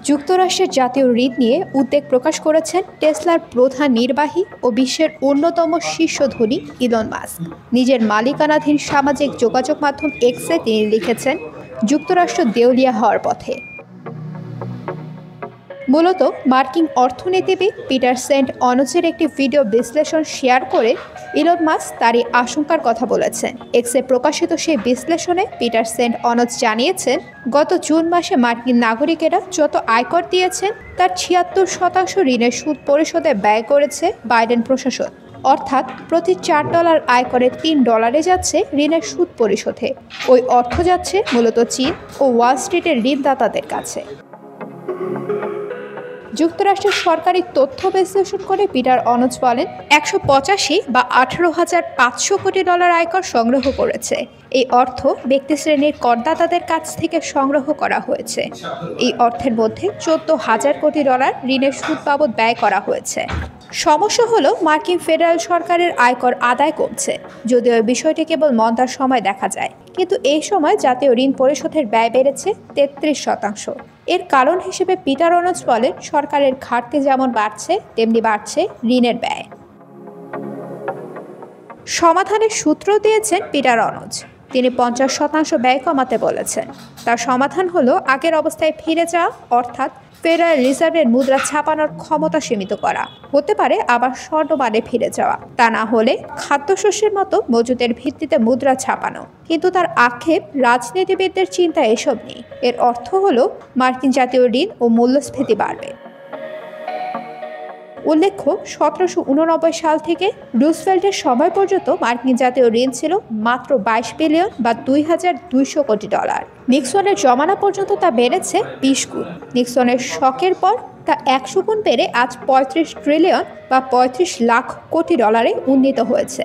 যুক্তরাষ্ট্রের জাতীয় ঋণ নিয়ে উদ্বেগ প্রকাশ করেছেন টেসলার প্রধান নির্বাহী ও বিশ্বের অন্যতম শীর্ষ ধনী ইলন মাস্ক। নিজের মালিকানাধীন সামাজিক যোগাযোগ মাধ্যম এক্সে তিনি লিখেছেন, যুক্তরাষ্ট্র দেউলিয়া হওয়ার পথে। মূলত মার্কিন অর্থনীতিবিদ পিটার সেন্ট অনজের একটি ভিডিও বিশ্লেষণ শেয়ার করে ইলন মাস্ক তারই আশঙ্কার কথা বলেছেন। এক্সে প্রকাশিত সেই বিশ্লেষণে পিটার সেন্ট অনজ জানিয়েছেন, গত জুন মাসে মার্কিন নাগরিকেরা যত আয়কর দিয়েছেন তার ৭৬% ঋণের সুদ পরিশোধে ব্যয় করেছে বাইডেন প্রশাসন। অর্থাৎ প্রতি $৪ আয়করে $3 যাচ্ছে ঋণের সুদ পরিশোধে। ওই অর্থ যাচ্ছে মূলত চীন ও ওয়াল স্ট্রিটের ঋণদাতাদের কাছে। যুক্তরাষ্ট্রের সরকারি তথ্য বিশ্লেষণ করে পিটার অনজ বলেন, ১৮৫ বা $১৮,৫০০ কোটি আয়কর সংগ্রহ করেছে। এই অর্থ ব্যক্তি শ্রেণীর করদাতাদের কাছ থেকে সংগ্রহ করা হয়েছে। এই অর্থের মধ্যে $১৪,০০০ কোটি ঋণের সুদ বাবদ ব্যয় করা হয়েছে। সমস্যা হলো মার্কিন ফেডারেল সরকারের আয়কর আদায় কমছে, যদিও এই বিষয়টি কেবল মন্দার সময় দেখা যায়। কিন্তু এই সময় জাতীয় ঋণ পরিশোধের ব্যয় বেড়েছে ৩৩%। এর কারণ হিসেবে পিটার অনজ বলেন, সরকারের ঘাটতি যেমন বাড়ছে তেমনি বাড়ছে ঋণের ব্যয়। সমাধানের সূত্র দিয়েছেন পিটার অনজ। তিনি ৫০% ব্যয় কমাতে বলেছেন। তার সমাধান হলো আগের অবস্থায় ফিরে যাওয়া, অর্থাৎ ফেডারেল রিজার্ভের মুদ্রা ছাপানোর ক্ষমতা সীমিত করা। হতে পারে আবার স্বর্ণমানে ফিরে যাওয়া, তা না হলে খাদ্যশস্যের মতো মজুদের ভিত্তিতে মুদ্রা ছাপানো। কিন্তু তার আক্ষেপ, রাজনীতিবিদদের চিন্তা এসব নেই। এর অর্থ হলো মার্কিন জাতীয় ঋণ ও মূল্যস্ফীতি বাড়বে। উল্লেখ্য, ১৭৮৯ সাল থেকে রুজভেল্টের সময় পর্যন্ত মার্কিন জাতীয় ঋণ ছিল মাত্র ২২ বিলিয়ন বা $২,২০০ কোটি। নিক্সনের জমানা পর্যন্ত তা বেড়েছে ২০ গুণ। নিক্সনের শকের পর তা ১০০ গুণ বেড়ে আজ ৩৫ ট্রিলিয়ন বা $৩৫ লাখ কোটি উন্নীত হয়েছে।